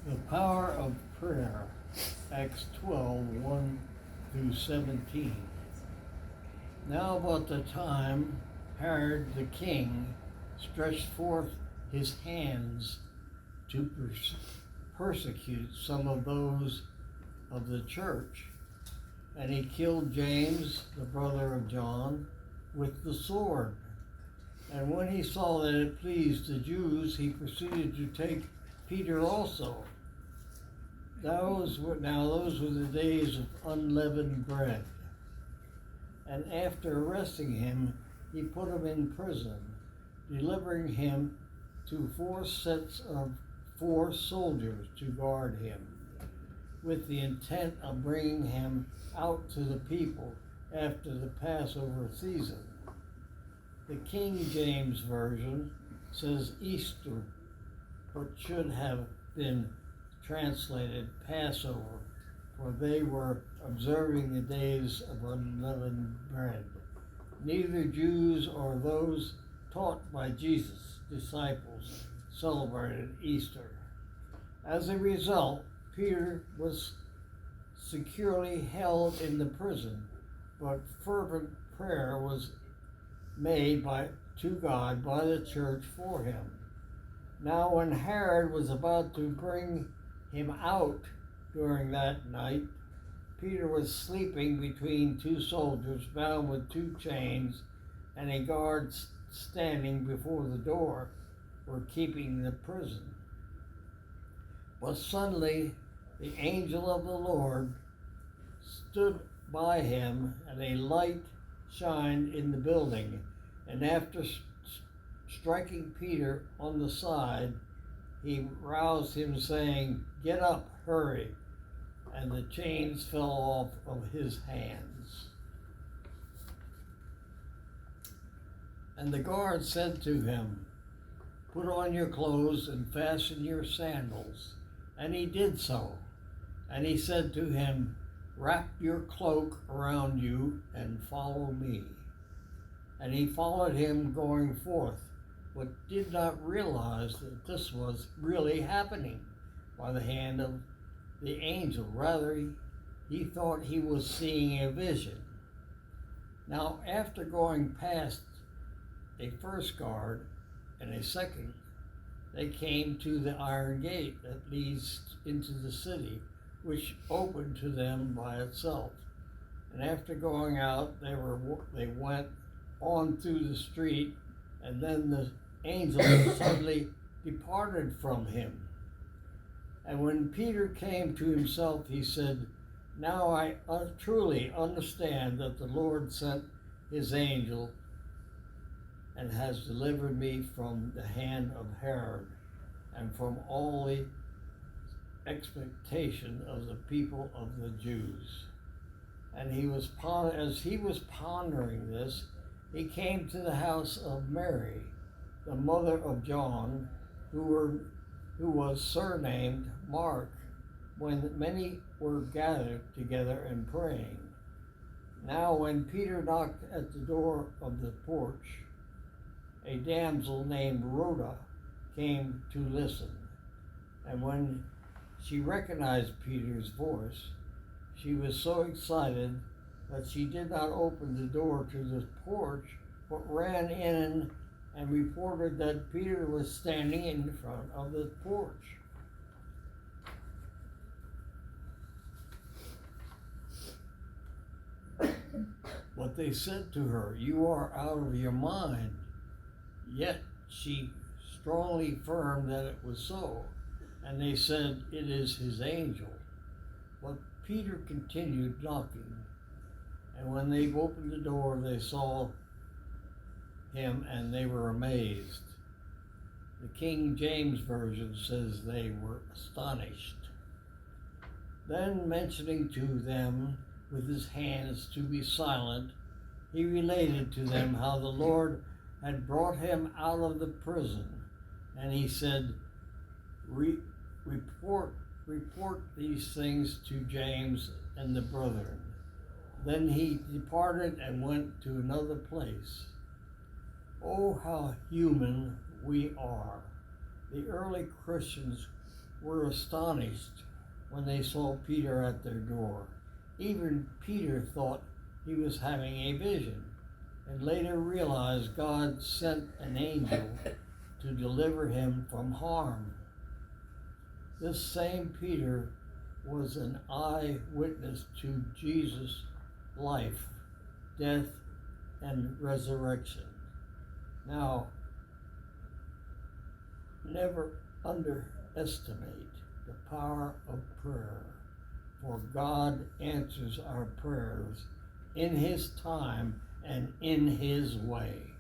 The power of prayer, Acts 12, 1 through 17. Now about the time Herod the king stretched forth his hands to persecute some of those of the church, and he killed James, the brother of John, with the sword. And when he saw that it pleased the Jews, he proceeded to take Peter also. Those were the days of unleavened bread. And after arresting him, he put him in prison, delivering him to 4 sets of 4 soldiers to guard him, with the intent of bringing him out to the people after the Passover season. The King James Version says Easter, but should have been translated Passover, for they were observing the days of unleavened bread. Neither Jews or those taught by Jesus' disciples celebrated Easter. As a result, Peter was securely held in the prison, but fervent prayer was made to God by the church for him. Now when Herod was about to bring him out during that night, Peter was sleeping between 2 soldiers bound with 2 chains, and a guard standing before the door were keeping the prison. But suddenly the angel of the Lord stood by him, and a light shined in the building, and after striking Peter on the side, he roused him, saying, "Get up, hurry." And the chains fell off of his hands. And the guard said to him, "Put on your clothes and fasten your sandals." And he did so. And he said to him, "Wrap your cloak around you and follow me." And he followed him going forth, but did not realize that this was really happening by the hand of the angel. Rather, he thought he was seeing a vision. Now, after going past a first guard and a second, they came to the iron gate that leads into the city, which opened to them by itself. And after going out, they went on through the street, and then the angel suddenly departed from him. And when Peter came to himself, he said, "Now I truly understand that the Lord sent his angel and has delivered me from the hand of Herod and from all the expectation of the people of the Jews." And as he was pondering this, he came to the house of Mary, the mother of John, who was surnamed Mark, when many were gathered together and praying. Now when Peter knocked at the door of the porch, a damsel named Rhoda came to listen. And when she recognized Peter's voice, she was so excited that she did not open the door to the porch, but ran in and reported that Peter was standing in front of the porch. But they said to her, "You are out of your mind." Yet she strongly affirmed that it was so. And they said, "It is his angel." But Peter continued knocking. And when they opened the door, they saw him, and they were amazed. The King James Version says they were astonished. Then, mentioning to them with his hands to be silent, he related to them how the Lord had brought him out of the prison. And he said, report these things to James and the brethren." Then he departed and went to another place. Oh, how human we are. The early Christians were astonished when they saw Peter at their door. Even Peter thought he was having a vision, and later realized God sent an angel to deliver him from harm. This same Peter was an eyewitness to Jesus' life, death, and resurrection. Now, never underestimate the power of prayer, for God answers our prayers in His time and in His way.